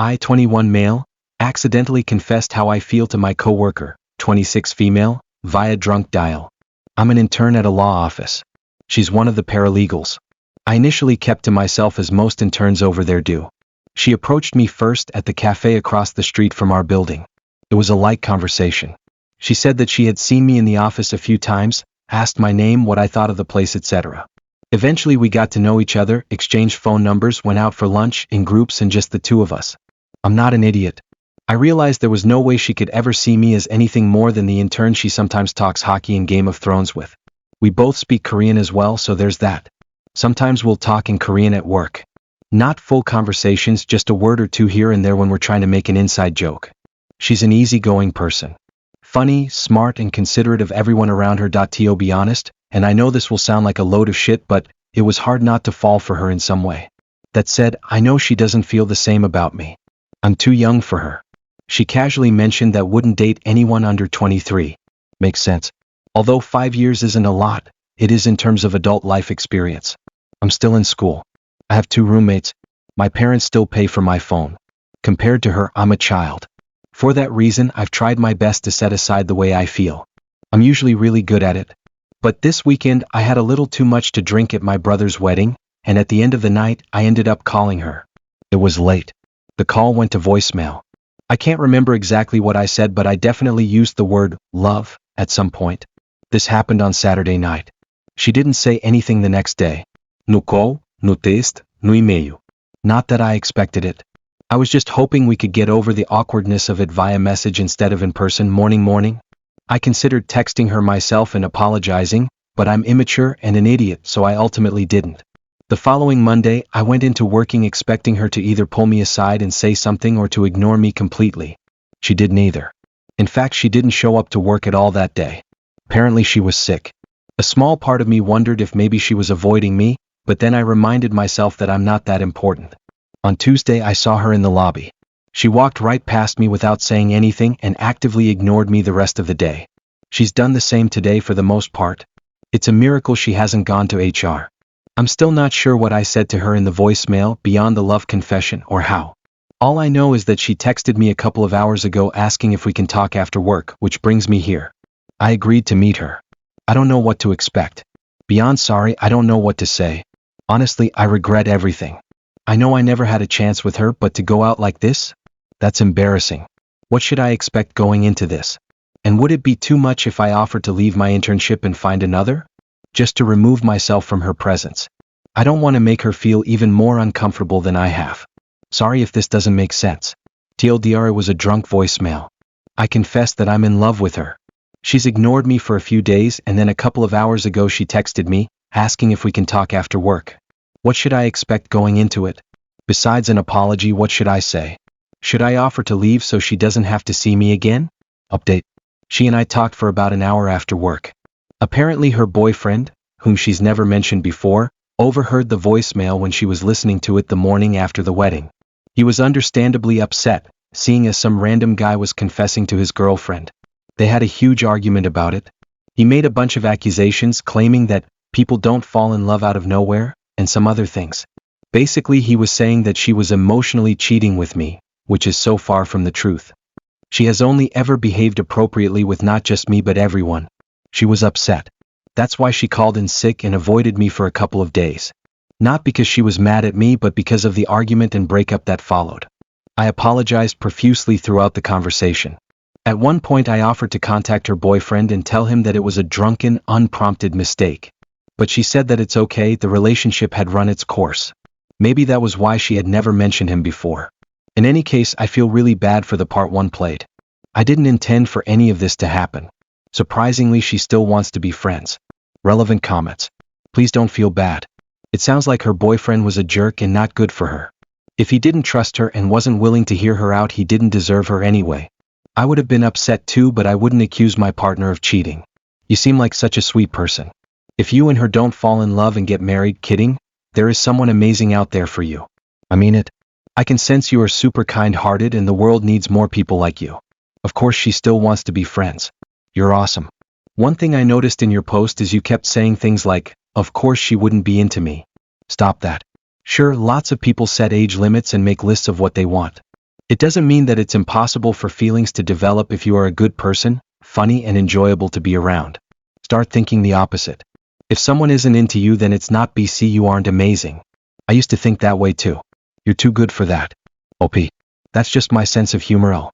I, 21 male, accidentally confessed how I feel to my coworker, 26 female, via drunk dial. I'm an intern at a law office. She's one of the paralegals. I initially kept to myself as most interns over there do. She approached me first at the cafe across the street from our building. It was a light conversation. She said that she had seen me in the office a few times, asked my name, what I thought of the place, etc. Eventually we got to know each other, exchanged phone numbers, went out for lunch in groups and just the two of us. I'm not an idiot. I realized there was no way she could ever see me as anything more than the intern she sometimes talks hockey and Game of Thrones with. We both speak Korean as well, so there's that. Sometimes we'll talk in Korean at work. Not full conversations, just a word or two here and there when we're trying to make an inside joke. She's an easygoing person. Funny, smart, and considerate of everyone around her. To be honest, and I know this will sound like a load of shit, but it was hard not to fall for her in some way. That said, I know she doesn't feel the same about me. I'm too young for her. She casually mentioned that wouldn't date anyone under 23. Makes sense. Although 5 years isn't a lot, it is in terms of adult life experience. I'm still in school. I have 2 roommates. My parents still pay for my phone. Compared to her, I'm a child. For that reason, I've tried my best to set aside the way I feel. I'm usually really good at it. But this weekend, I had a little too much to drink at my brother's wedding, and at the end of the night, I ended up calling her. It was late. The call went to voicemail. I can't remember exactly what I said, but I definitely used the word love at some point. This happened on Saturday night. She didn't say anything the next day. No call, no text, no email. Not that I expected it. I was just hoping we could get over the awkwardness of it via message instead of in person. Morning. I considered texting her myself and apologizing, but I'm immature and an idiot, so I ultimately didn't. The following Monday, I went into working expecting her to either pull me aside and say something or to ignore me completely. She did neither. In fact, she didn't show up to work at all that day. Apparently she was sick. A small part of me wondered if maybe she was avoiding me, but then I reminded myself that I'm not that important. On Tuesday, I saw her in the lobby. She walked right past me without saying anything and actively ignored me the rest of the day. She's done the same today for the most part. It's a miracle she hasn't gone to HR. I'm still not sure what I said to her in the voicemail beyond the love confession or how. All I know is that she texted me a couple of hours ago asking if we can talk after work, which brings me here. I agreed to meet her. I don't know what to expect. Beyond sorry, I don't know what to say. Honestly, I regret everything. I know I never had a chance with her, but to go out like this? That's embarrassing. What should I expect going into this? And would it be too much if I offered to leave my internship and find another? Just to remove myself from her presence. I don't want to make her feel even more uncomfortable than I have. Sorry if this doesn't make sense. TLDR, it was a drunk voicemail. I confess that I'm in love with her. She's ignored me for a few days, and then a couple of hours ago she texted me, asking if we can talk after work. What should I expect going into it? Besides an apology, what should I say? Should I offer to leave so she doesn't have to see me again? Update. She and I talked for about an hour after work. Apparently her boyfriend, whom she's never mentioned before, overheard the voicemail when she was listening to it the morning after the wedding. He was understandably upset, seeing as some random guy was confessing to his girlfriend. They had a huge argument about it. He made a bunch of accusations claiming that people don't fall in love out of nowhere, and some other things. Basically, he was saying that she was emotionally cheating with me, which is so far from the truth. She has only ever behaved appropriately with not just me but everyone. She was upset. That's why she called in sick and avoided me for a couple of days. Not because she was mad at me, but because of the argument and breakup that followed. I apologized profusely throughout the conversation. At one point I offered to contact her boyfriend and tell him that it was a drunken, unprompted mistake. But she said that it's okay, the relationship had run its course. Maybe that was why she had never mentioned him before. In any case, I feel really bad for the part one played. I didn't intend for any of this to happen. Surprisingly, she still wants to be friends. Relevant comments. Please don't feel bad. It sounds like her boyfriend was a jerk and not good for her. If he didn't trust her and wasn't willing to hear her out, he didn't deserve her anyway. I would have been upset too, but I wouldn't accuse my partner of cheating. You seem like such a sweet person. If you and her don't fall in love and get married, kidding, there is someone amazing out there for you. I mean it. I can sense you are super kind-hearted and the world needs more people like you. Of course she still wants to be friends. You're awesome. One thing I noticed in your post is you kept saying things like, of course she wouldn't be into me. Stop that. Sure, lots of people set age limits and make lists of what they want. It doesn't mean that it's impossible for feelings to develop if you are a good person, funny and enjoyable to be around. Start thinking the opposite. If someone isn't into you, then it's not BC you aren't amazing. I used to think that way too. You're too good for that. OP. That's just my sense of humor.